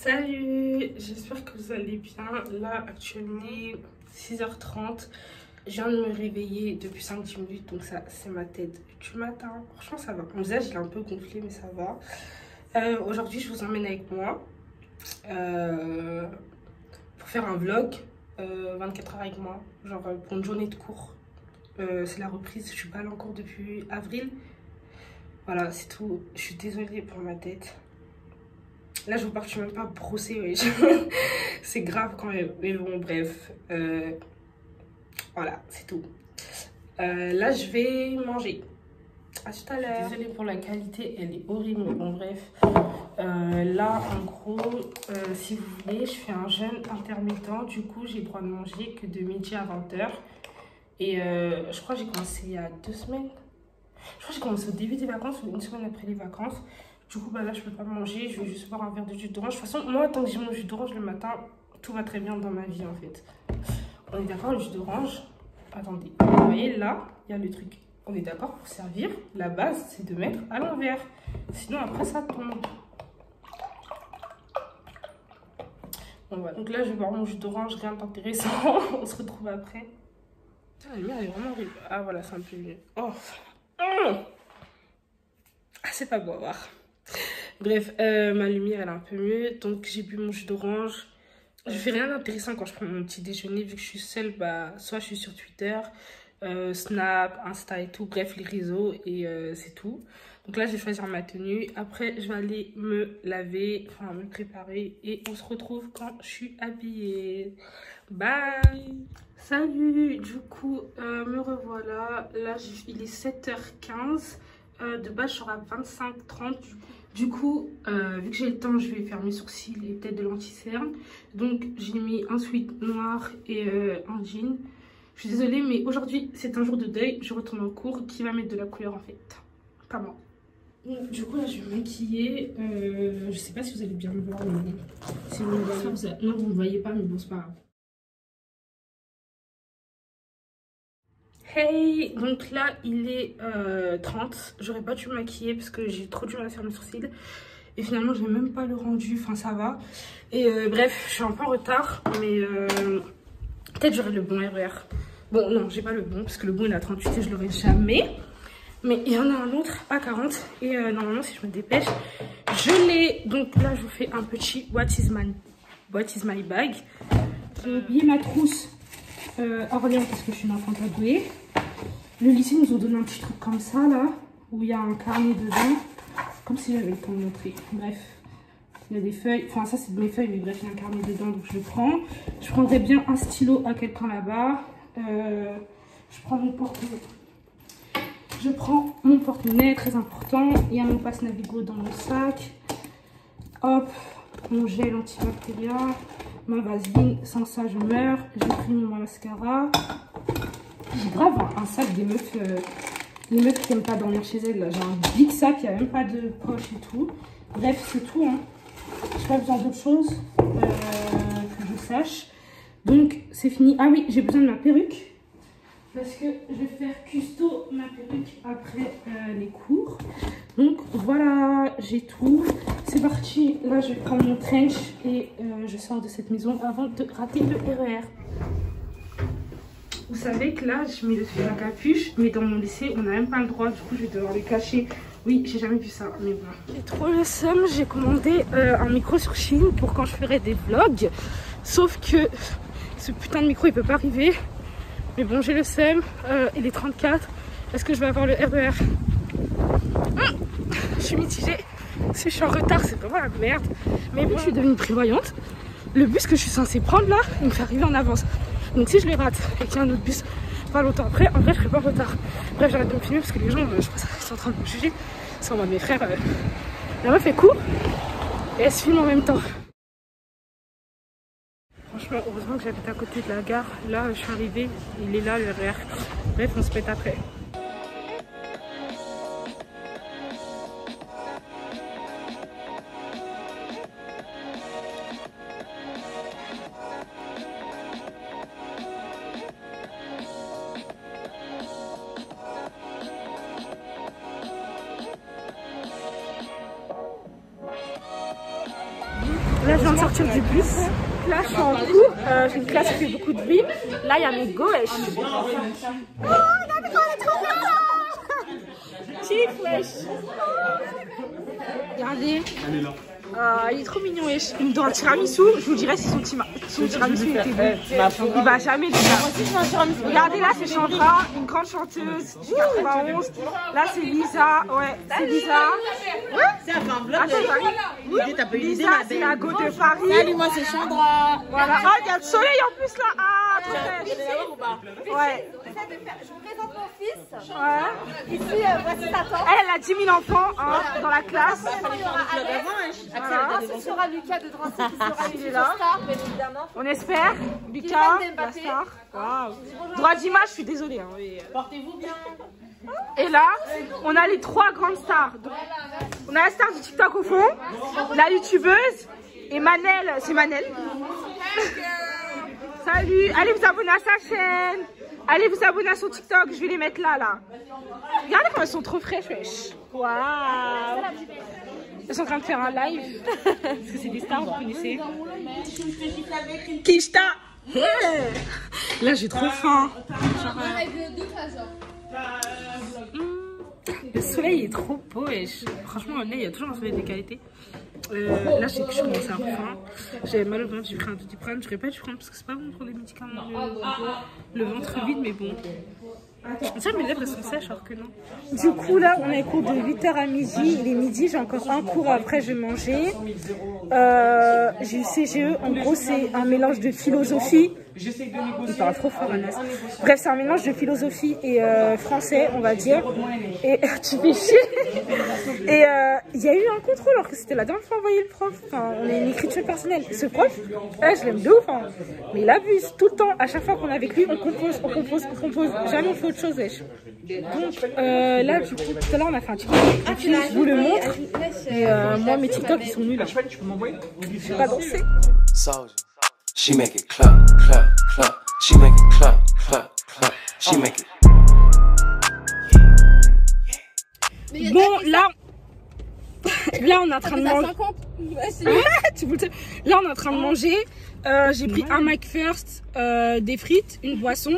Salut, j'espère que vous allez bien. Là actuellement 6h30, je viens de me réveiller depuis 5-10 minutes, donc ça c'est ma tête du matin. Franchement ça va, mon visage il est un peu gonflé mais ça va. Aujourd'hui je vous emmène avec moi pour faire un vlog 24 heures avec moi, genre pour une journée de cours. C'est la reprise, je suis pas là encore depuis avril. Voilà, c'est tout. Je suis désolée pour ma tête. Là, je vous parle, je suis même pas brossée, ouais. C'est grave quand même. Mais bon, bref. Voilà, c'est tout. Là, je vais manger. À tout à l'heure. Désolée pour la qualité, elle est horrible. Mais bon, bref. Là, en gros, si vous voulez, je fais un jeûne intermittent. Du coup, j'ai le droit de manger que de midi à 20h. Et je crois que j'ai commencé il y a 2 semaines. Je crois que j'ai commencé au début des vacances ou une semaine après les vacances. Du coup, bah là, je peux pas manger. Je vais juste boire un verre de jus d'orange. De toute façon, moi, tant que j'ai mon jus d'orange le matin, tout va très bien dans ma vie, en fait. On est d'accord, le jus d'orange. Attendez, vous voyez, là, il y a le truc. On est d'accord pour servir. La base, c'est de mettre à l'envers. Sinon, après, ça tombe. Bon, voilà. Donc là, je vais boire mon jus d'orange. Rien d'intéressant. On se retrouve après. Putain, la lumière est vraiment horrible. Ah, voilà, c'est un peu mieux. Oh. Ah, c'est pas beau à voir. Bref, ma lumière elle est un peu mieux. Donc j'ai bu mon jus d'orange. Je fais rien d'intéressant quand je prends mon petit déjeuner. Vu que je suis seule, bah, soit je suis sur Twitter, Snap, Insta et tout. Bref, les réseaux et c'est tout. Donc là, je vais choisir ma tenue. Après, je vais aller me laver, enfin me préparer. Et on se retrouve quand je suis habillée. Bye! Salut! Du coup, me revoilà. Là, il est 7h15. De base, je serai à 25-30. Du coup, vu que j'ai le temps, je vais faire mes sourcils et peut-être de l'anti-cerne. Donc, j'ai mis un sweat noir et un jean. Je suis désolée, mais aujourd'hui, c'est un jour de deuil. Je retourne en cours. Qui va mettre de la couleur, en fait? Pas moi. Donc, du coup, là, je vais me maquiller. Je sais pas si vous allez bien me voir. Mais bon. Si vous me voyez, non, vous ne me voyez pas, mais bon, c'est pas grave. Hey, donc là il est 30, j'aurais pas dû me maquiller parce que j'ai trop du mal à faire mes sourcils et finalement j'ai même pas le rendu, enfin ça va. Et bref, je suis un peu en retard mais peut-être j'aurai le bon RER. Bon non, j'ai pas le bon parce que le bon il est à 38 et je l'aurai jamais. Mais il y en a un autre à 40 et normalement si je me dépêche, je l'ai. Donc là je vous fais un petit what is my bag. J'ai oublié ma trousse Orléans parce que je suis une enfant tatouée. Le lycée nous ont donné un petit truc comme ça là, où il y a un carnet dedans, comme si j'avais le temps de montrer. Bref, il y a des feuilles, enfin ça c'est de mes feuilles, mais bref il y a un carnet dedans donc je le prends. Je prendrais bien un stylo à quelqu'un là-bas. Je prends mon porte-monnaie. Je prends mon porte-monnaie, très important. Il y a mon passe Navigo dans mon sac. Hop, mon gel antibactérien, ma vaseline, sans ça je meurs. J'ai pris mon mascara. J'ai grave un sac des meufs, les meufs qui n'aiment pas dormir chez elles. J'ai un big sac, il n'y a même pas de poche et tout. Bref, c'est tout. Hein. J'ai pas besoin d'autre chose que je sache. Donc, c'est fini. Ah oui, j'ai besoin de ma perruque. Parce que je vais faire custo ma perruque après les cours. Donc, voilà, j'ai tout. C'est parti. Là, je vais prendre mon trench et je sors de cette maison avant de rater le RER. Vous savez que là, je mets la capuche, mais dans mon lycée, on n'a même pas le droit. Du coup, je vais devoir le cacher. Oui, j'ai jamais vu ça, mais bon. J'ai trop le seum. J'ai commandé un micro sur Chine pour quand je ferai des vlogs. Sauf que ce putain de micro, il peut pas arriver. Mais bon, j'ai le seum. Il est 34. Est-ce que je vais avoir le RER? Je suis mitigée. Si je suis en retard, c'est vraiment la merde. Mais bon, je suis devenue prévoyante. Le bus que je suis censée prendre là, il me fait arriver en avance. Donc si je les rate et qu'il y a un autre bus pas longtemps après, en vrai je serai pas en retard. Bref, j'arrête de me filmer parce que les gens, je pense, sont en train de me juger. C'est en mode mes frères, la meuf est court et elle se filme en même temps. Franchement, heureusement que j'habite à côté de la gare. Là, je suis arrivée, il est là le RER. Bref, on se pète après. Là, je viens de sortir du bus. Là, je suis en cours. J'ai une classe qui fait beaucoup de bruit. Là, il y a mes gauches. Oh, d'accord, elle est trop bien. Chief, wesh. Regardez. Elle est là. Il est trop mignon, wesh. Il me doit un tiramisu. Je vous dirai si son tiramisu était bon. Il va jamais le faire. Regardez, là, c'est Chandra, une grande chanteuse du 91. Là, c'est Lisa. Ouais, c'est Lisa. C'est un vlog. Lisa, c'est la go de Paris. Salut, moi, c'est Chandra. Voilà. Ah, il y a le soleil en plus, là. Ah, trop belle. Ouais. Je vous présente mon fils. Ouais. Ici, voici Satan. Elle a 10 000 enfants hein, dans la classe. Voilà. Ce sera Lucas de Drancy qui sera une star, bien évidemment. On espère. Lucas, la star. Waouh. Droit d'image, je suis désolée. Hein, oui. Portez-vous bien. Et là, on a les 3 grandes stars. Donc, on a la star du TikTok au fond, la youtubeuse et Manel. C'est Manel. Salut. Allez vous abonner à sa chaîne. Allez vous abonner à son TikTok. Je vais les mettre là. Regardez comme elles sont trop fraîches. Waouh. Elles sont en train de faire un live. Parce que c'est des stars, vous connaissez. Kishta. Là, j'ai trop faim. Le soleil est trop beau et franchement, là, il y a toujours un soleil de qualité. Là, je commence à avoir faim. J'avais mal au ventre, j'ai pris un Doliprane. Je n'aurais pas dû prendre parce que c'est pas bon pour les médicaments. Le ventre vide, mais bon. Ça, mes lèvres elles sont sèches alors que non. Du coup, là, on a un cours de 8h à midi. Il est midi, j'ai encore un cours après, je vais manger. J'ai eu CGE. En gros, c'est un mélange de philosophie. Il parle trop fort, Anas. Bref, c'est un mélange de philosophie et français, on va dire. Et tu fais chier. Et il y a eu un contrôle alors que c'était la dernière fois envoyé le prof. Enfin, on a une écriture personnelle. Ce prof, je l'aime de ouf. Hein. Mais il abuse tout le temps. À chaque fois qu'on est avec lui, on compose. Jamais on fait autre chose, wesh. Donc là, du coup, tout à l'heure, on a fait un TikTok. Je vous le montre. Et moi, mes TikTok, ils sont nuls. Tu peux m'envoyer? Je vais pas danser. She make it clap, clap, clap. She make it clap, clap, clap. She make it. Bon, là, on est en train de manger. Là, on est en train de manger. J'ai pris un McFirst, des frites, une boisson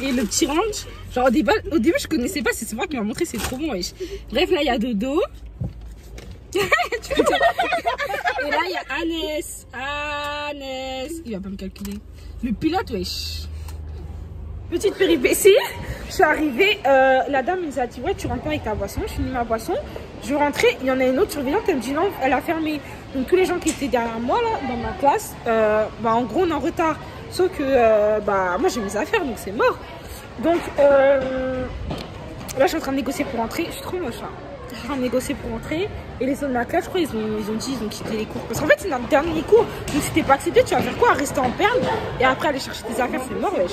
et le petit ranch. Genre, au début, je connaissais pas. C'est moi qui m'a montré, c'est trop bon. Wesh. Bref, là, il y a Dodo. Et là, il y a Anes. Il va pas me calculer. Le pilote, wesh. Petite péripétie. Je suis arrivée. La dame nous a dit, ouais, tu rentres pas avec ta boisson. Je finis ma boisson. Je rentrais. Il y en a une autre surveillante. Elle me dit, non, elle a fermé. Donc, tous les gens qui étaient derrière moi, là, dans ma classe, en gros, on est en retard. Sauf que, moi, j'ai mes affaires, donc c'est mort. Donc, là, je suis en train de négocier pour rentrer. Je suis trop moche, là. Je suis en train de négocier pour rentrer. Et les autres de la classe, je crois, ils ont quitté les cours. Parce qu'en fait, c'est notre dernier cours. Donc, si t'es pas accepté, tu vas faire quoi? Rester en perle et après aller chercher tes affaires, c'est mort, wesh.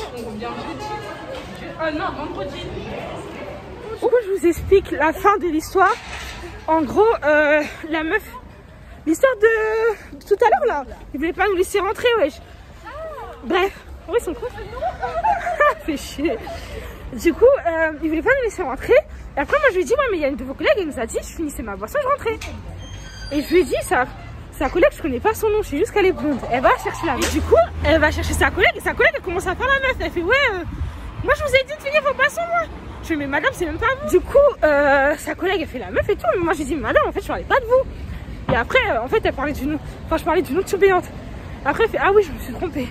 Non, vendredi. Pourquoi je vous explique la fin de l'histoire? En gros, la meuf, l'histoire de tout à l'heure, là, ils voulaient pas nous laisser rentrer, wesh. Bref, oui, ils sont cons. Fait chier. Du coup, ils voulaient pas nous laisser rentrer. Et après, moi, je lui ai dit, ouais, mais il y a une de vos collègues, elle nous a dit, je finissais ma boisson, je rentrais. Et je lui ai dit, sa collègue, je connais pas son nom, je sais juste qu'elle est blonde. Elle va chercher la meuf. Et du coup, elle va chercher sa collègue, et sa collègue, elle commence à faire la meuf. Elle fait, ouais, moi, je vous ai dit de finir vos boissons, moi. Je fais, mais madame, c'est même pas vous. Du coup, sa collègue, elle fait la meuf et tout. Mais moi, j'ai dit, madame, en fait, je parlais pas de vous. Et après, en fait, elle parlait d'une autre, enfin, je parlais d'une autre surveillante. Après, elle fait, ah oui, je me suis trompée.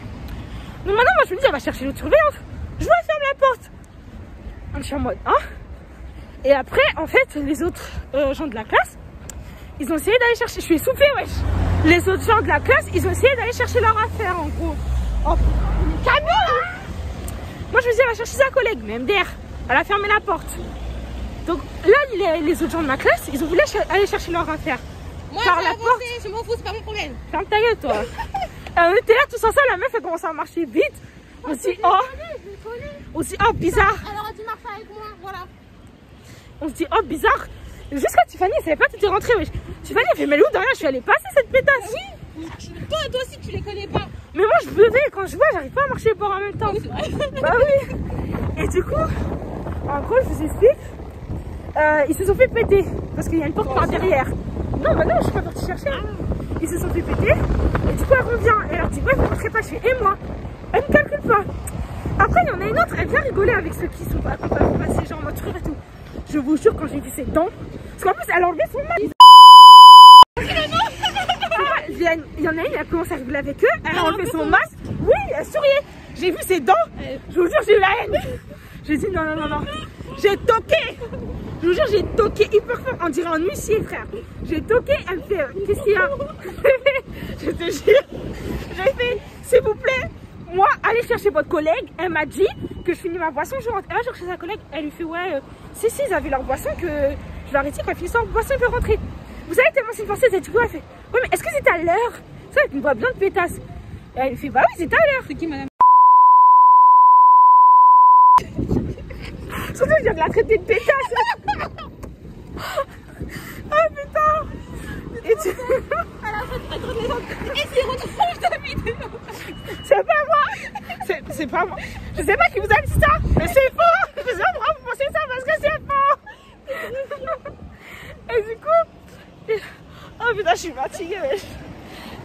Donc maintenant, moi, je me dis, elle va chercher l'autre surveillante. Je vois, elle ferme la porte. Je suis en mode, hein. Et après, en fait, les autres gens de la classe, ils ont essayé d'aller chercher. Je suis essoufflée, wesh. Les autres gens de la classe, ils ont essayé d'aller chercher leur affaire, en gros. En camion, hein. Moi, je me dis, elle va chercher sa collègue, mais MDR. Elle a fermé la porte. Donc là, les autres gens de ma classe, ils ont voulu aller chercher leur affaire. Moi, par la porte. Je m'en fous, c'est pas mon problème. Ferme ta gueule, toi. On était là tous ensemble, la meuf, elle commence à marcher vite. On se dit, oh, bizarre. Alors, tu marches avec moi, voilà. On se dit, oh, bizarre. Jusqu'à Tiffany, elle savait pas que tu étais rentrée, wesh. Tiffany, elle fait, mais où de rien, je suis allée passer cette pétasse. Oui. Toi aussi, tu les connais pas. Mais moi, je buvais, quand je vois, j'arrive pas à marcher fort en même temps. Bah oui. Et du coup, en gros, je vous explique, ils se sont fait péter. Parce qu'il y a une porte par derrière. Non, bah non, je suis pas partie chercher. Ils se sont fait péter. Et du coup, elle revient. Elle leur dit, ouais, vous rentrez pas. Je fais, et moi? Elle me calcule pas. Après, il y en a une autre, elle vient rigoler avec ceux qui sont pas passés, genre en mode rire et tout. Je vous jure, quand j'ai vu ses dents, parce qu'en plus, elle a enlevé son masque. Il y en a une, elle commence à rigoler avec eux, elle a enlevé son masque. Oui, elle souriait. J'ai vu ses dents, je vous jure, j'ai eu la haine. J'ai dit non, non, non, non. J'ai toqué. Je vous jure, j'ai toqué hyper fort. On dirait un huissier, frère. J'ai toqué, elle me fait qu'est-ce qu'il y a? Je te jure. J'ai fait, s'il vous plaît, moi, allez chercher votre collègue. Elle m'a dit que je finis ma boisson. Je rentre. Elle va chercher sa collègue. Elle lui fait, ouais, si, ils avaient leur boisson, que je leur ai dit quand ils finissent leur boisson, ils peuvent rentrer. Vous savez, tellement c'est une française, elle dit quoi? Elle fait, ouais, mais est-ce que c'était à l'heure? Ça, avec une voix bien de pétasse. Et elle lui fait, bah oui, c'était à l'heure. C'est qui, madame? Surtout, je viens de la traiter de pétasse. Oh putain. Et tu... C'est pas moi. C'est pas moi. Je sais pas qui vous a dit ça, mais c'est faux. Je sais pas pourquoi vous pensez ça, parce que c'est faux. Et du coup... Oh putain, je suis fatiguée.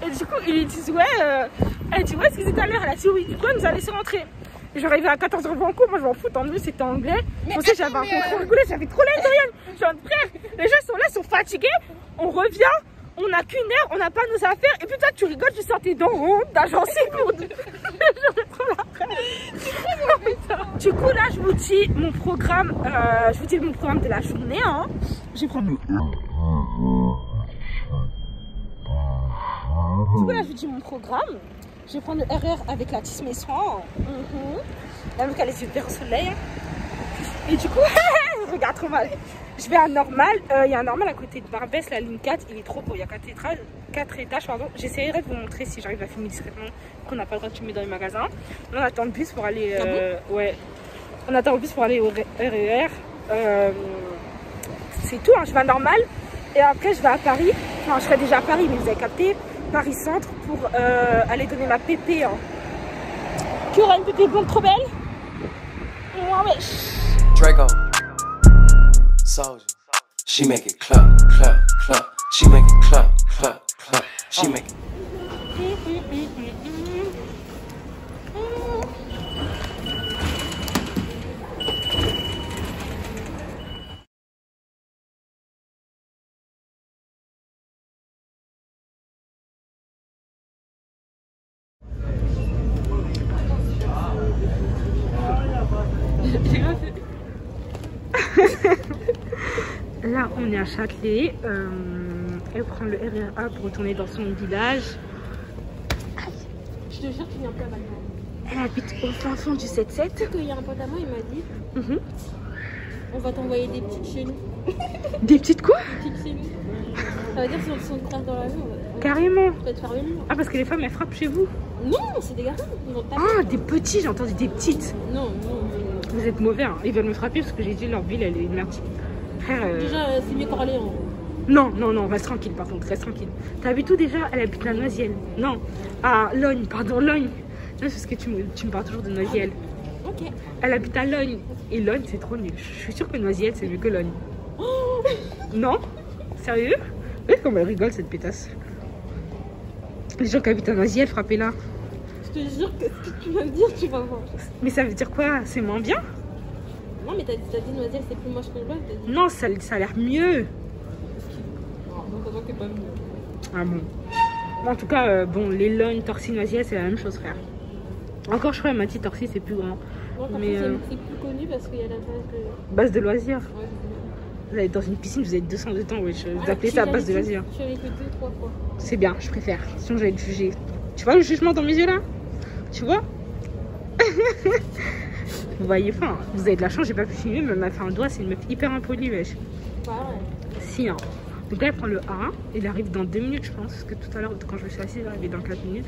Et du coup, ils lui disent, ouais... Elle dit, ouais, est-ce que c'était à l'heure? Elle a dit, oui. Du coup, elle nous a laissé rentrer. J'arrivais à 14h en cours, moi je m'en fous, tant mieux, c'était anglais. Je pensais que j'avais un contrôle rigolé, j'avais trop l'aide de rien. Je suis en frère, les gens sont là, sont fatigués, on revient, on n'a qu'une heure, on n'a pas nos affaires, et puis toi tu rigoles, tu sors tes dents rondes, d'agent lourde. J'aurais trop la frère. Du coup là, je vous dis mon programme, de la journée. Hein. Je vais prendre... Du coup là, je vous dis mon programme. Je vais prendre le RR avec la Tisse Messoin. La meuf qui a les yeux verts au soleil. Et du coup, je regarde trop mal. Je vais à Normal. Il y a un Normal à côté de Barbès, la ligne 4. Il est trop beau. Il y a 4 étages. J'essaierai de vous montrer si j'arrive à filmer discrètement. Qu'on n'a pas le droit de filmer dans les magasins. On attend le bus pour aller. Ouais. On attend le bus pour aller au RER. C'est tout. Hein. Je vais à Normal. Et après, je vais à Paris. Enfin, je serai déjà à Paris, mais vous avez capté. Paris Centre pour aller donner ma pépé. Hein. Qui aura une pépé blonde trop belle. Ouais, mais... Draco, Soldier. She make it clap, clap, clap. She make it clap, clap, clap. She make it. Là, on est à Châtelet. Elle prend le RER pour retourner dans son village. Je te jure qu'il vient pas maintenant. Elle habite au fin fond du 7-7. Tu sais qu'il y a un pote à moi, il m'a dit on va t'envoyer des petites chez nous. Des petites quoi? Des petites chez nous. Ça veut dire si on se croise dans la rue, on va... Carrément. Tu vas te faire venir. Ah, parce que les femmes elles frappent chez vous? Non, c'est des garçons. Ils vont te taper. Ah, des petits, j'ai entendu des petites. Non, non. Vous êtes mauvais, hein. Ils veulent me frapper parce que j'ai dit leur ville elle est merdique. Frère. Déjà, c'est mieux qu'Orléans. Non, non, non, reste tranquille par contre, reste tranquille. T'as vu tout déjà? Elle habite la Noisielle. Non, à Logne, pardon, Logne. Non, c'est parce que tu me parles toujours de Noisielle. Ok. Elle habite à Logne. Et Logne, c'est trop nul. Je suis sûre que Noisielle, c'est mieux que Logne. Non? Sérieux? Vous voyez comme elle rigole, cette pétasse. Les gens qui habitent à Noisielle, frappez-la. Je te jure que ce que tu viens de dire, tu vas voir. Mais ça veut dire quoi? C'est moins bien? Non, mais t'as dit Noisielle, c'est plus moche que Logne. Non, ça a l'air mieux. Donc, t'entends que t'es pas mieux. Ah bon? Bon, en tout cas, bon, les Lognes, Torcy, Noisielle, c'est la même chose, frère. Encore, je crois, elle m'a dit Torcy, c'est plus grand. Non, mais c'est plus connu parce qu'il y a la base de loisirs. Ouais, vous allez dans une piscine, vous êtes 200 de temps, wesh. Vous appelez ça base de loisirs. Je suis allée que 2-3 fois. C'est bien, je préfère. Sinon, j'allais te juger. Tu vois le jugement dans mes yeux là? Tu vois? Vous voyez, enfin, vous avez de la chance, j'ai pas pu filmer, mais elle m'a fait un doigt, c'est une meuf hyper impolie, wesh. Ouais. Si, hein. Donc là, elle prend le A1, il arrive dans 2 minutes, je pense, parce que tout à l'heure, quand je me suis assise, il arrivait dans 4 minutes.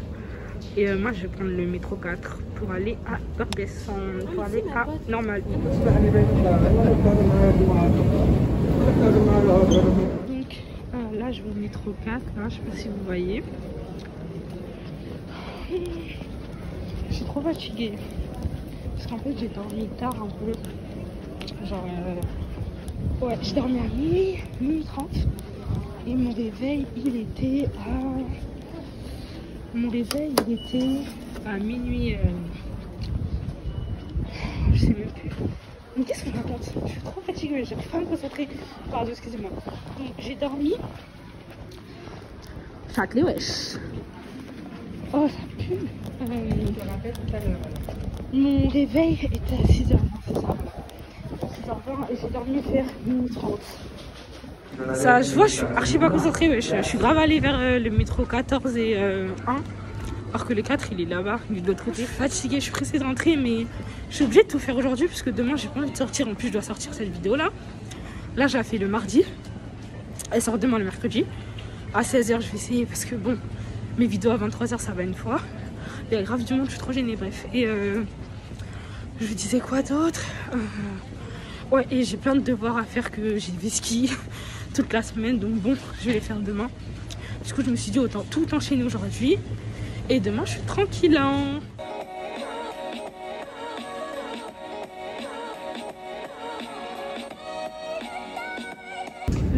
Et moi, je vais prendre le métro 4 pour aller à Barbès, pour aller à Normal. Donc là, je vais au métro 4, là, je sais pas si vous voyez. Je suis trop fatiguée. Parce qu'en fait, j'ai dormi tard un peu. Genre, ouais, j'ai dormi à minuit 30. Et mon réveil, il était à Mon réveil, il était à minuit. Je sais même plus. Mais qu'est-ce que je raconte? Je suis trop fatiguée, j'arrive pas à me concentrer. Pardon, excusez-moi. J'ai dormi. Châtelet, wesh. Oh, ça pue. Mon réveil était à 6h, c'est ça. 6h20 et j'ai dormi vers minuit 30. Ça, je vois, je suis archi pas concentrée, wesh. Je suis grave allée vers le métro 14 et 1. Alors que le 4 il est là-bas, de l'autre côté. Fatiguée, je suis pressée de rentrer, mais je suis obligée de tout faire aujourd'hui parce que demain j'ai pas envie de sortir. En plus, je dois sortir cette vidéo là. Là, j'ai fait le mardi. Elle sort demain le mercredi. À 16h, je vais essayer parce que bon, mes vidéos à 23h ça va une fois. Il y a grave du monde, je suis trop gênée, bref. Et je vous disais quoi d'autre ouais, et j'ai plein de devoirs à faire que j'ai des skis toute la semaine, donc bon, je vais les faire demain. Du coup, je me suis dit autant tout enchaîner aujourd'hui. Et demain, je suis tranquille. Hein.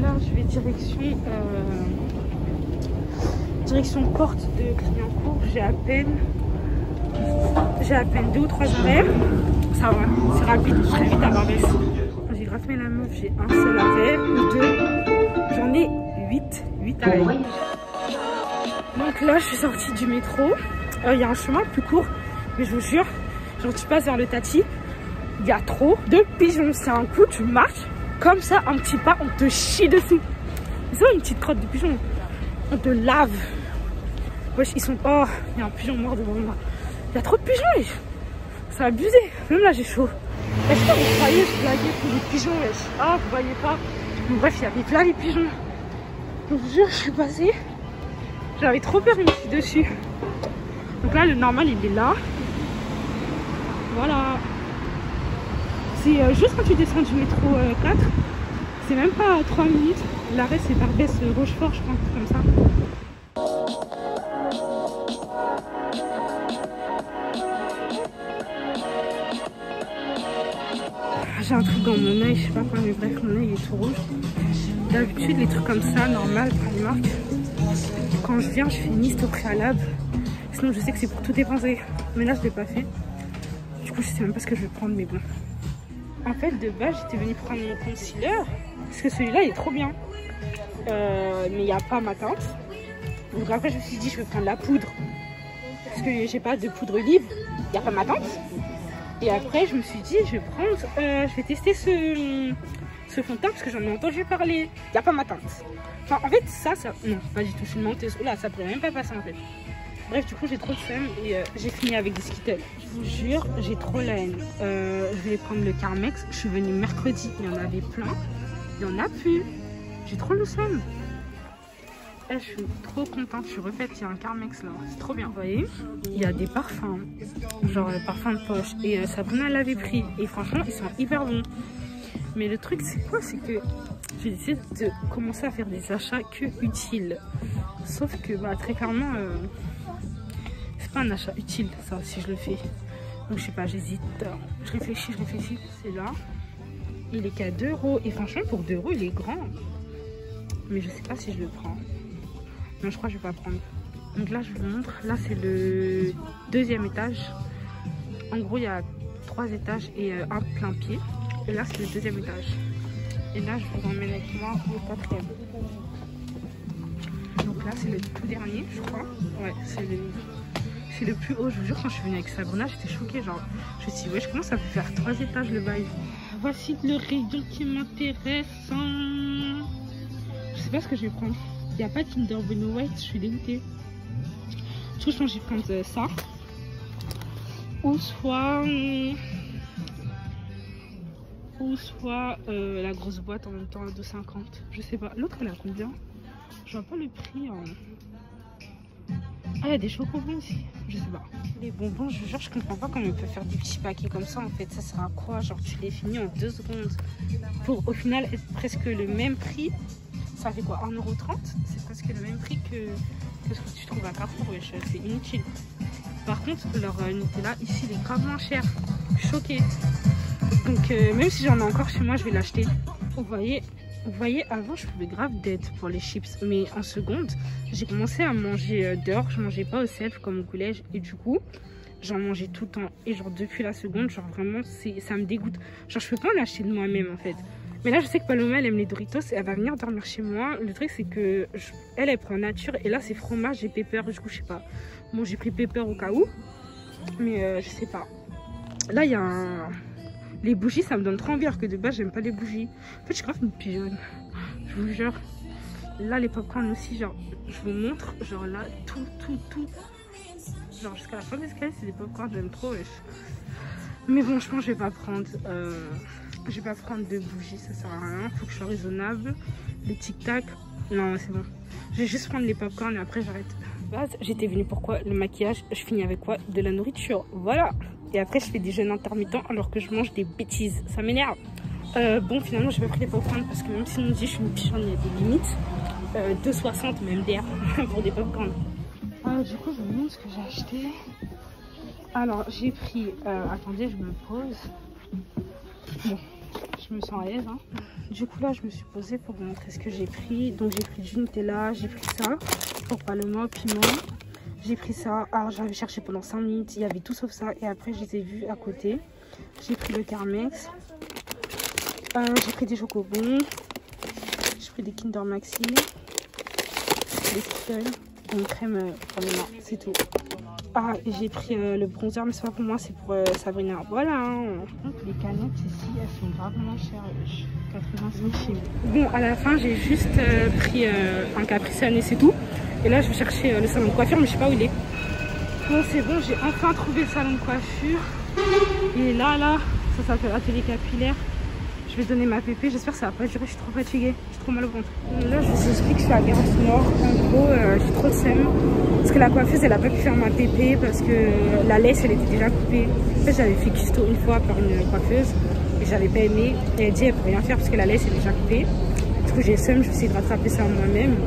Là, je vais direction porte de Clignancourt. J'ai à peine 2 ou 3 arrêts. Ça va, c'est rapide, je serai vite à Barbès. J'ai graffé la meuf, j'ai un seul arrêt ou 2. J'en ai 8 arrêts. Donc là, je suis sortie du métro. Il y a un chemin plus court, mais je vous jure, genre tu passes vers le Tati, il y a trop de pigeons. C'est un coup, tu marches comme ça, un petit pas, on te chie dessus. C'est une petite crotte de pigeon. On te lave. Wesh, ils sont. Oh, il y a un pigeon mort devant moi. Il y a trop de pigeons, wesh. C'est abusé. Même là, j'ai chaud. Est-ce que vous croyez, je blaguais pour les pigeons, wesh? Ah, vous voyez pas. Bon, bref, il y avait plein les pigeons. Je vous jure, je suis passée. J'avais trop peur, il me suis dessus. Donc là, le normal, il est là. Voilà. C'est juste quand tu descends du métro 4. C'est même pas 3 minutes. L'arrêt, c'est Barbès Rochefort, je pense, comme ça. J'ai un truc dans mon œil, je sais pas quoi, mais bref, mon œil est tout rouge. D'habitude, les trucs comme ça, normal, Primark, quand je viens, je fais une liste au préalable. Sinon, je sais que c'est pour tout dépenser. Mais là, je l'ai pas fait. Du coup, je sais même pas ce que je vais prendre, mais bon. En fait, de base, j'étais venue prendre mon concealer. Parce que celui-là, il est trop bien. Mais il n'y a pas ma teinte. Donc après, je me suis dit, je vais prendre la poudre. Parce que j'ai pas de poudre libre. Il n'y a pas ma teinte. Et après, je me suis dit, je vais prendre... je vais tester ce fond de teint parce que j'en ai entendu parler. Il n'y a pas ma teinte. Enfin, en fait, ça... Non, pas du tout. Je suis une menteuse. Là, ça pourrait même pas passer, en fait. Bref, du coup, j'ai trop de seum et j'ai fini avec des Skittles. Je vous jure, j'ai trop la haine. Je vais prendre le Carmex. Je suis venue mercredi, il y en avait plein. Il n'y en a plus. J'ai trop le seum. Je suis trop contente. Je suis refaite. Il y a un Carmex là. C'est trop bien. Vous voyez, il y a des parfums. Genre parfums de poche. Et Sabrina l'avait pris. Et franchement, ils sont hyper bons. Mais le truc, c'est quoi? C'est que j'ai décidé de commencer à faire des achats que utiles. Sauf que, bah, très clairement... c'est pas un achat utile ça si je le fais, donc je sais pas, j'hésite, je réfléchis, c'est là, il est qu'à 2 € et franchement pour 2 € il est grand, mais je sais pas si je le prends. Non, je crois que je vais pas prendre. Donc là je vous montre, là c'est le 2e étage, en gros il y a 3 étages et un plein pied, et là c'est le 2e étage, et là je vous emmène avec moi au 4e. Donc là c'est le tout dernier je crois, ouais c'est le plus haut. Je vous jure, quand je suis venue avec Sabrina, j'étais choquée. Genre, je me suis dit, ouais, comment ça peut faire 3 étages le bail? Voici le rayon qui m'intéresse. Je sais pas ce que je vais prendre. Il n'y a pas de Kinder Bueno White, je suis dégoûtée. Du coup, je pense que je vais prendre ça. Ou soit la grosse boîte en même temps à 2,50. Je sais pas. L'autre, elle a combien? Je vois pas le prix. Ah, il y a des chocobons aussi, je sais pas. Les bonbons, je vous jure, je comprends pas comment on peut faire des petits paquets comme ça en fait. Ça sert à quoi? Genre, tu les finis en 2 secondes. Pour au final être presque le même prix. Ça fait quoi? 1,30 €? C'est presque le même prix que ce que tu trouves à Carrefour, wesh. C'est inutile. Par contre, leur Nutella ici, il est grave moins cher. Je suis choquée. Donc, même si j'en ai encore chez moi, je vais l'acheter. Vous voyez, Vous voyez, avant, je pouvais grave d'être pour les chips. Mais en seconde, j'ai commencé à manger dehors. Je mangeais pas au self comme au collège. Et du coup, j'en mangeais tout le temps. Et genre, depuis la seconde, genre vraiment, ça me dégoûte. Genre, je peux pas en acheter de moi-même, en fait. Mais là, je sais que Paloma, elle aime les Doritos. Et elle va venir dormir chez moi. Le truc, c'est que elle prend nature. Et là, c'est fromage et pepper. Du coup, je sais pas. Bon, j'ai pris pepper au cas où. Mais je sais pas. Là, il y a les bougies, ça me donne trop envie, alors que de base, j'aime pas les bougies. En fait, je suis grave une pigeonne. Je vous jure. Là, les popcorn aussi, genre, je vous montre, genre là, tout. Genre, jusqu'à la fin de l'escalier, c'est des popcorn, j'aime trop. Mais bon, je pense que je vais pas prendre. Je vais pas prendre de bougies, ça sert à rien. Faut que je sois raisonnable. Les tic-tac, non, c'est bon. Je vais juste prendre les popcorn et après, j'arrête. J'étais venue pour quoi? Le maquillage, je finis avec quoi? De la nourriture, voilà. Et après, je fais des jeûnes intermittents alors que je mange des bêtises. Ça m'énerve. Bon, finalement, j'ai pas pris les popcorn parce que même si on me dit je suis une pigeonne, il y a des limites. 2,60 même d'air pour des popcorn. Du coup, je vous montre ce que j'ai acheté. Alors, j'ai pris... attendez, je me pose. Bon, je me sens à l'aise. Hein. Du coup, là, je me suis posée pour vous montrer ce que j'ai pris. Donc, j'ai pris du Nutella, j'ai pris ça pour Paloma, piment. J'ai pris ça, alors j'avais cherché pendant 5 minutes, il y avait tout sauf ça. Et après, je les ai vus à côté. J'ai pris le Carmex. J'ai pris des chocobons. J'ai pris des Kinder Maxi. Des Skittles. Une crème pour les mains, c'est tout. Ah, et j'ai pris le bronzer, mais c'est pas pour moi, c'est pour Sabrina. Voilà. Hein. Les canettes ici, elles sont vraiment chères. 80 centimes. Bon, à la fin, j'ai juste pris un Capri Sun et c'est tout. Et là, je vais chercher le salon de coiffure, mais je sais pas où il est. Bon, c'est bon, j'ai enfin trouvé le salon de coiffure. Et là, ça s'appelle Atelier Capillaire. Je vais donner ma pépé. J'espère que ça va pas durer. Je suis trop fatiguée. J'ai trop mal au ventre. Là, je vous explique que je suis à Gare du Nord. En gros, j'ai trop de seum. Parce que la coiffeuse, elle a pas pu faire ma pépé parce que la laisse, elle était déjà coupée. En fait, j'avais fait custo une fois par une coiffeuse et j'avais pas aimé. Et elle dit, elle peut rien faire parce que la laisse est déjà coupée. Du coup, j'ai le seum. Je vais essayer de rattraper ça moi-même.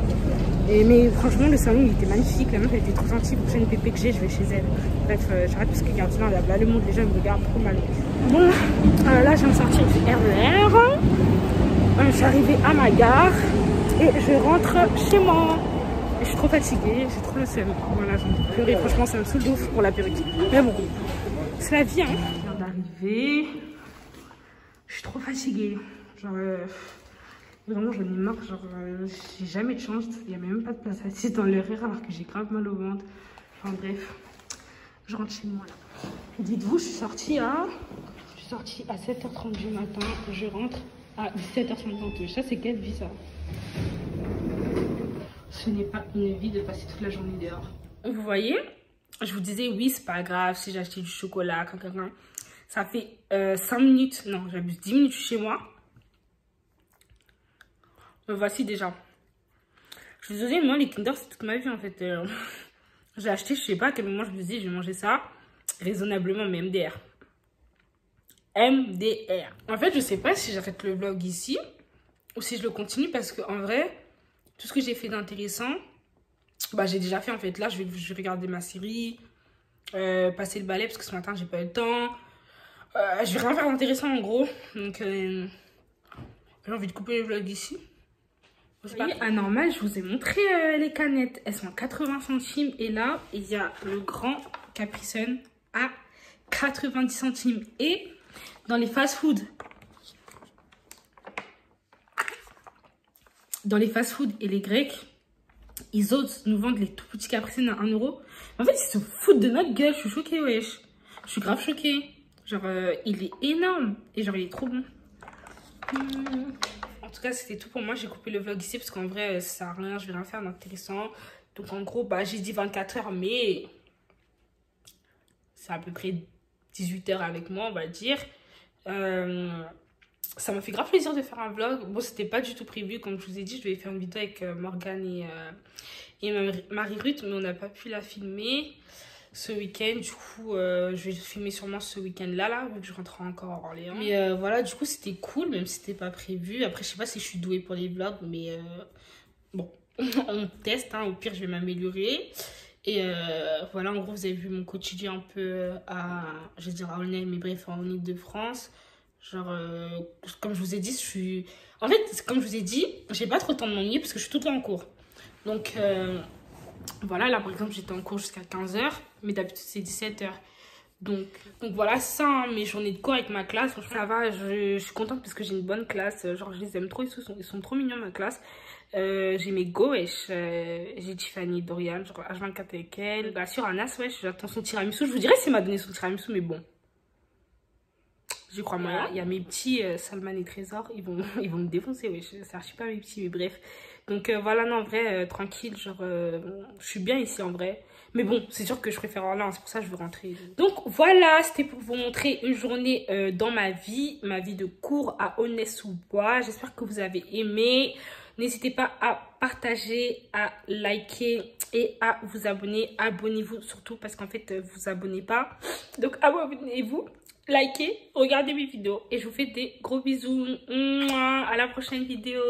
Mais franchement, le salon il était magnifique. La meuf elle était trop gentille. Pour une pépé que j'ai, je vais chez elle. Bref, j'arrête parce que Gare du Nord, là, le monde, les gens me regardent trop mal. Bon, là, je viens de sortir du RER. Je suis arrivée à ma gare et je rentre chez moi. Et je suis trop fatiguée, j'ai trop le seum. Voilà, j'ai envie de pleurer. Franchement, ça me saoule de ouf pour la perruque. Mais bon, c'est la vie, hein. Je viens d'arriver. Je suis trop fatiguée. Genre. Vraiment, j'en ai marre, genre, j'ai jamais de chance, il n'y a même pas de place assise dans le RER alors que j'ai grave mal au ventre. Enfin bref, je rentre chez moi là. Dites-vous, je suis sortie à 7h30 du matin, je rentre à 17h50. Ça, c'est quelle vie ça? Ce n'est pas une vie de passer toute la journée dehors. Vous voyez, je vous disais, oui, c'est pas grave si j'ai acheté du chocolat, ça fait 5 minutes, non, j'abuse, 10 minutes chez moi. Me voici déjà. Je vous disais, moi, les Kinder, c'est toute ma vie, en fait. J'ai acheté, je sais pas à quel moment je me dis, je vais manger ça raisonnablement, mais MDR. MDR. En fait, je sais pas si j'arrête le vlog ici ou si je le continue parce que en vrai, tout ce que j'ai fait d'intéressant, bah, j'ai déjà fait, en fait. Là, je vais regarder ma série, passer le balai parce que ce matin, j'ai pas eu le temps. Je vais rien faire d'intéressant, en gros. Donc, j'ai envie de couper le vlog ici. Vous voyez, à normal, je vous ai montré les canettes. Elles sont à 80 centimes. Et là, il y a le grand Capri Sun à 90 centimes. Et dans les fast-food, et les Grecs, ils osent nous vendre les tout petits Capri Sun à 1 €. En fait, ils se foutent de notre gueule. Je suis choquée, wesh. Je suis grave choquée. Genre, il est énorme. Et genre, il est trop bon. En tout cas, c'était tout pour moi. J'ai coupé le vlog ici parce qu'en vrai, ça sert à rien. Je vais rien faire d'intéressant. Donc, en gros, bah, j'ai dit 24 heures, mais c'est à peu près 18 heures avec moi, on va dire. Ça m'a fait grave plaisir de faire un vlog. Bon, c'était pas du tout prévu. Comme je vous ai dit, je devais faire une vidéo avec Morgane et Marie-Ruth, mais on n'a pas pu la filmer ce week-end. Du coup, je vais filmer sûrement ce week-end-là, vu que je rentre encore à Orléans. Mais voilà, du coup, c'était cool, même si c'était pas prévu. Après, je sais pas si je suis douée pour les vlogs, mais bon, on teste. Hein. Au pire, je vais m'améliorer. Et voilà, en gros, vous avez vu mon quotidien un peu à, je vais dire à Aulnay, mais bref, en Ile-de-France. Genre, comme je vous ai dit, je suis... En fait, comme je vous ai dit, j'ai pas trop le temps de m'ennuyer parce que je suis tout le temps en cours. Donc, voilà, là, par exemple, j'étais en cours jusqu'à 15 h, mais d'habitude, c'est 17 h. Donc voilà, ça, hein, mes journées de cours avec ma classe, franchement, ça va, je suis contente parce que j'ai une bonne classe. Genre, je les aime trop, ils sont trop mignons, ma classe. J'ai mes go, wesh, j'ai Tiffany, Dorian, genre H24 avec elle. Bah, sur Anas, wesh, j'attends son tiramisu. Je vous dirais si m'a donné son tiramisu, mais bon. J'y crois moyen. Il y a mes petits Salman et Trésor, ils vont me défoncer, wesh. C'est archi pas mes petits, mais bref. Donc voilà, non, en vrai, tranquille, genre, je suis bien ici en vrai. Mais bon, c'est sûr que je préfère là, c'est pour ça que je veux rentrer. Donc voilà, c'était pour vous montrer une journée dans ma vie de cours à Aulnay-sous-Bois. J'espère que vous avez aimé. N'hésitez pas à partager, à liker et à vous abonner. Abonnez-vous surtout parce qu'en fait, vous vous abonnez pas. Donc abonnez-vous, likez, regardez mes vidéos et je vous fais des gros bisous. À la prochaine vidéo.